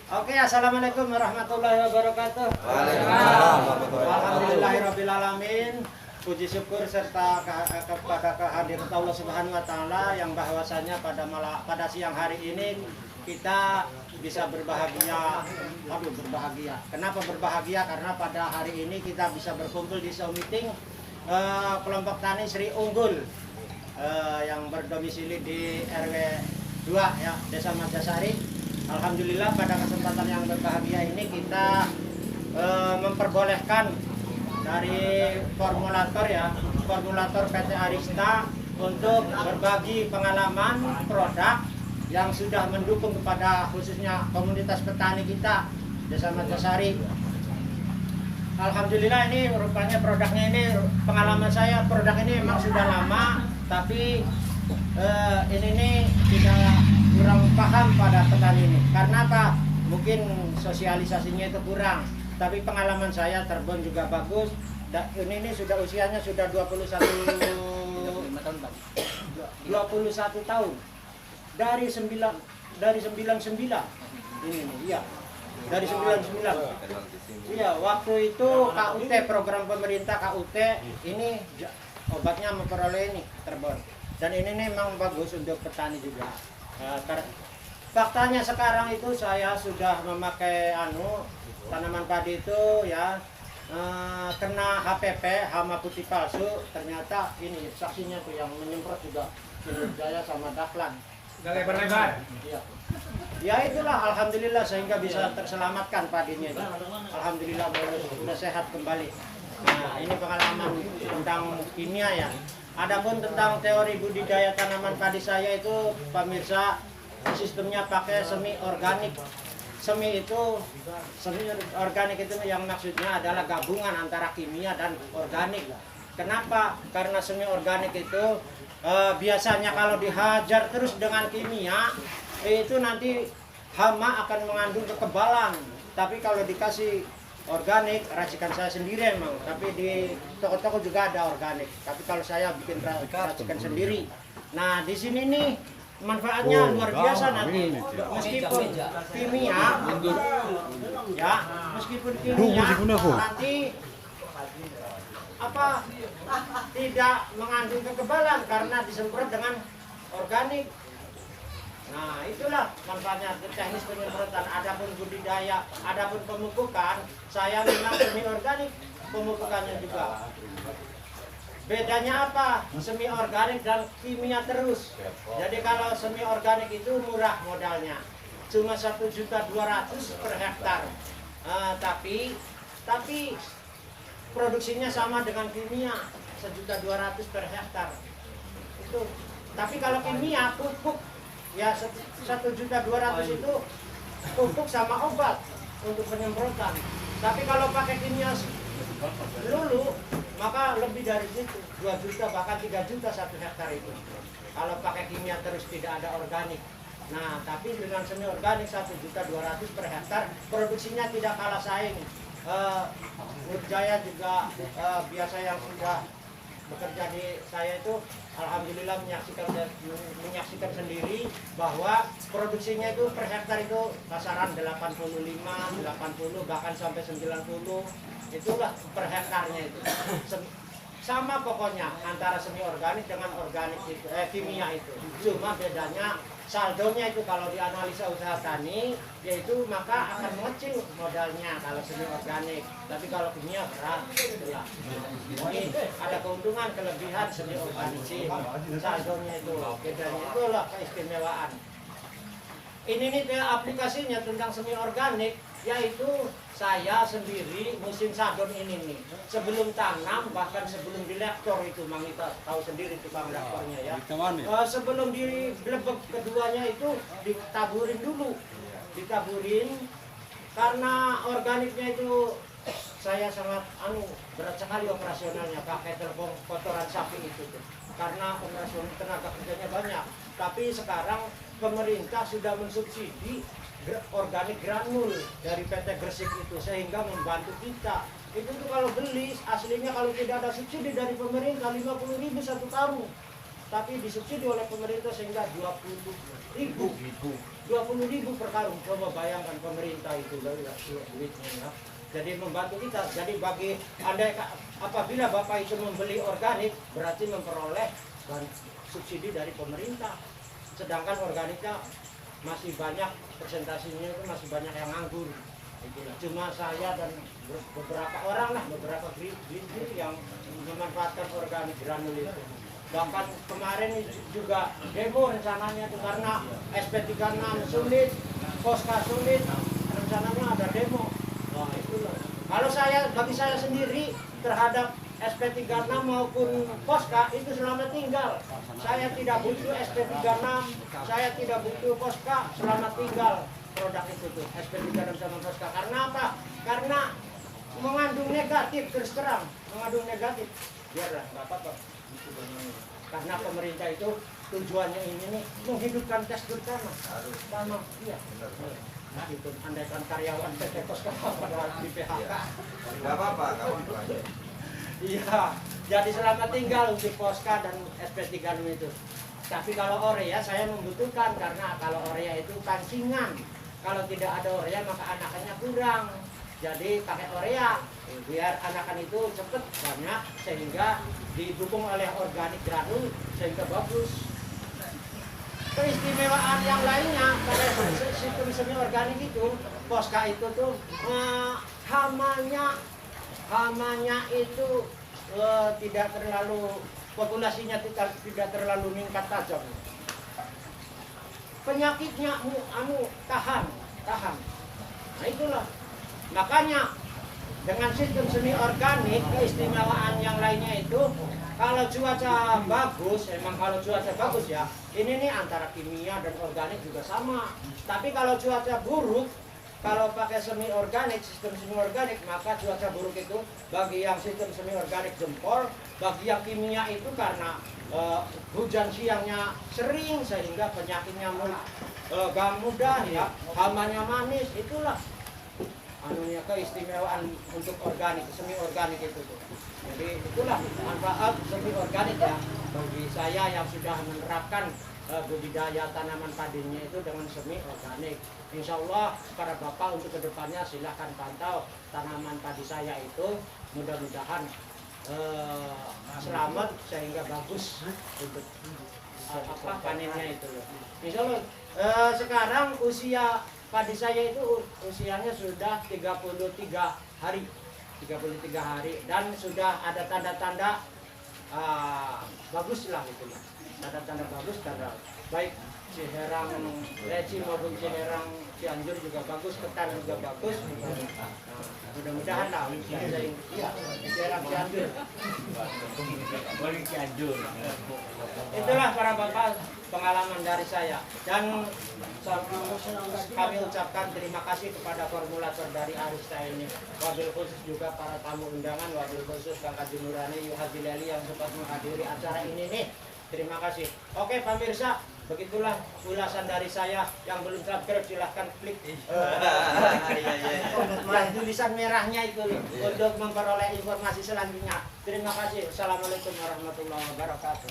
Oke, assalamualaikum warahmatullahi wabarakatuh. Waalaikumsalam warahmatullahi wabarakatuh. Alhamdulillahirobbilalamin. Puji syukur serta kepada kehadirat Allah Subhanahu Wa Taala yang bahwasanya pada siang hari ini kita bisa berbahagia. Berbahagia. Kenapa berbahagia? Karena pada hari ini kita bisa berkumpul di Show Meeting kelompok tani Sri Unggul yang berdomisili di RW 2 ya, Desa Majasari. Alhamdulillah pada kesempatan yang berbahagia ini kita memperbolehkan dari formulator PT Arista untuk berbagi pengalaman produk yang sudah mendukung kepada khususnya komunitas petani kita Desa Majasari. Alhamdulillah ini rupanya produknya ini, pengalaman saya produk ini memang sudah lama, tapi ini tidak kurang paham pada petani ini. Karena apa? Mungkin sosialisasinya itu kurang. Tapi pengalaman saya terbun juga bagus. Ini sudah usianya sudah 21 tahun. Dari 99 ini iya. Dari 99. Iya, waktu itu KUT, program pemerintah KUT ini obatnya memperoleh ini terbun. Dan ini memang bagus untuk petani juga. Faktanya sekarang itu saya sudah memakai tanaman padi itu ya kena HPP, hama putih palsu. Ternyata ini saksinya tuh yang menyemprot juga Jaya sama Dahlan. Lebar-lebar. Iya. Ya itulah, alhamdulillah sehingga bisa terselamatkan padinya. Alhamdulillah sudah sehat kembali. Nah, ini pengalaman tentang kimia ya. Adapun tentang teori budidaya tanaman padi saya itu, pemirsa, sistemnya pakai semi organik. Semi organik itu yang maksudnya adalah gabungan antara kimia dan organik. Kenapa? Karena semi organik itu biasanya kalau dihajar terus dengan kimia itu nanti hama akan mengandung kekebalan. Tapi kalau dikasih organik, racikan saya sendiri emang, tapi di toko-toko juga ada organik. Tapi kalau saya bikin racikan sendiri. Nah, di sini nih manfaatnya luar biasa nanti. Meskipun kimia, ya, meskipun kimia nanti tidak mengandung kekebalan karena disemprot dengan organik. Nah, itulah manfaatnya teknis penyemprotan. Adapun budidaya, adapun pemupukan, saya memang semi organik pemupukannya juga. Bedanya apa? Semi organik dan kimia terus. Jadi kalau semi organik itu murah modalnya, cuma 1.200.000 per hektar. Tapi produksinya sama dengan kimia, 1.200.000 per hektar. Itu. Tapi kalau kimia pupuk ya 1.200.000 itu pupuk sama obat untuk penyemprotan. Tapi kalau pakai kimia dulu maka lebih dari situ, 2 juta bahkan 3 juta 1 hektar itu. Kalau pakai kimia terus tidak ada organik. Nah, tapi dengan semi organik 1.200.000 per hektar, produksinya tidak kalah saing. Nurjaya juga biasa yang sudah bekerja di saya itu, alhamdulillah menyaksikan sendiri bahwa produksinya itu per hektar itu kasaran 85, 80 bahkan sampai 90. Itulah per hektarnya itu. Sama pokoknya antara semi organik dengan organik itu, kimia itu. Cuma bedanya saldonya itu kalau dianalisa usaha tani, yaitu maka akan mengecil modalnya kalau semi organik. Tapi kalau kimia berat, itulah. Jadi ada keuntungan kelebihan semi organik sih. Saldonya itu bedanya, itulah keistimewaan. Ini nih aplikasinya tentang semi organik, yaitu saya sendiri musim sadon ini nih, sebelum tanam bahkan sebelum dilektor itu Mang Ita tahu sendiri tukang lektornya ya. Sebelum diblebek keduanya itu ditaburin dulu, karena organiknya itu saya sangat berat sekali operasionalnya, pakai telepon kotoran sapi itu tuh. Karena operasional tenaga kerjanya banyak. Tapi sekarang pemerintah sudah mensubsidi organik granul dari PT Gresik itu, sehingga membantu kita. Itu tuh kalau beli aslinya kalau tidak ada subsidi dari pemerintah 50.000 satu karung. tapi disubsidi oleh pemerintah sehingga 20.000 per karung. Coba bayangkan pemerintah itu duitnya ya. Jadi membantu kita. Jadi bagi apabila Bapak itu membeli organik berarti memperoleh subsidi dari pemerintah. Sedangkan organiknya masih banyak, presentasinya itu masih banyak yang nganggur. Cuma saya dan beberapa orang lah, beberapa gigi yang memanfaatkan organik granul itu. Bahkan kemarin juga demo rencananya itu karena SP36 sulit, Posca sulit, rencananya ada demo. Wah itulah. Kalau bagi saya sendiri terhadap SP36 maupun Posca itu selamat tinggal. Saya tidak butuh SP36, saya tidak butuh Posca, selamat tinggal produk itu tuh SP36 sama Posca. Karena apa? Karena mengandung negatif, terus terang mengandung negatif. Biarlah, nggak apa-apa. Karena pemerintah itu tujuannya ini nih menghidupkan tekstur tanah. Tanah, iya. Nah, itu andaikan karyawan PT Posca pada di PHK. Nggak apa-apa, kawan. Iya, jadi selamat tinggal untuk Posca dan SP36 itu. Tapi kalau Orea saya membutuhkan karena kalau Orea itu pancingan. Kalau tidak ada Orea maka anakannya kurang. Jadi pakai Orea biar anakan itu cepat banyak sehingga didukung oleh organik granul sehingga bagus. Keistimewaan yang lainnya pada sistem semi organik itu Posca itu tuh hamanya itu tidak terlalu, populasinya tidak terlalu meningkat tajam. Penyakitnya tahan. Nah itulah. Makanya dengan sistem semi organik keistimewaan yang lainnya itu kalau cuaca bagus, kalau cuaca bagus ya, ini nih antara kimia dan organik juga sama. Tapi kalau cuaca buruk, kalau pakai semi organik, sistem semi organik, maka cuaca buruk itu bagi yang sistem semi organik jempol, bagi yang kimia itu karena hujan siangnya sering sehingga penyakitnya gak mudah ya, hamanya manis, itulah keistimewaan untuk organik, semi organik itu tuh. Jadi itulah manfaat semi organik ya bagi saya yang sudah menerapkan budidaya tanaman padinya itu dengan semi organik. Insya Allah para bapak untuk kedepannya silahkan pantau tanaman padi saya itu, mudah-mudahan selamat sehingga bagus untuk panennya itu. Insya Allah sekarang usia padi saya itu usianya sudah 33 hari dan sudah ada tanda-tanda bagus lah itu, tanda-tanda bagus, tanda baik Ciherang Leci maupun Ciherang Cianjur juga bagus, ketan juga bagus. Mudah-mudahan lah Ciherang Cianjur. Itulah para bapak pengalaman dari saya, dan kami ucapkan terima kasih kepada formulator dari Arista ini, wabil khusus juga para tamu undangan, wabil khusus Kang Haji Nurani Haji Leli yang sempat menghadiri acara ini nih. Terima kasih. Oke pemirsa, begitulah ulasan dari saya. Yang belum subscribe silahkan klik yang tulisan merahnya itu untuk memperoleh informasi selanjutnya. Terima kasih. Assalamualaikum warahmatullahi wabarakatuh.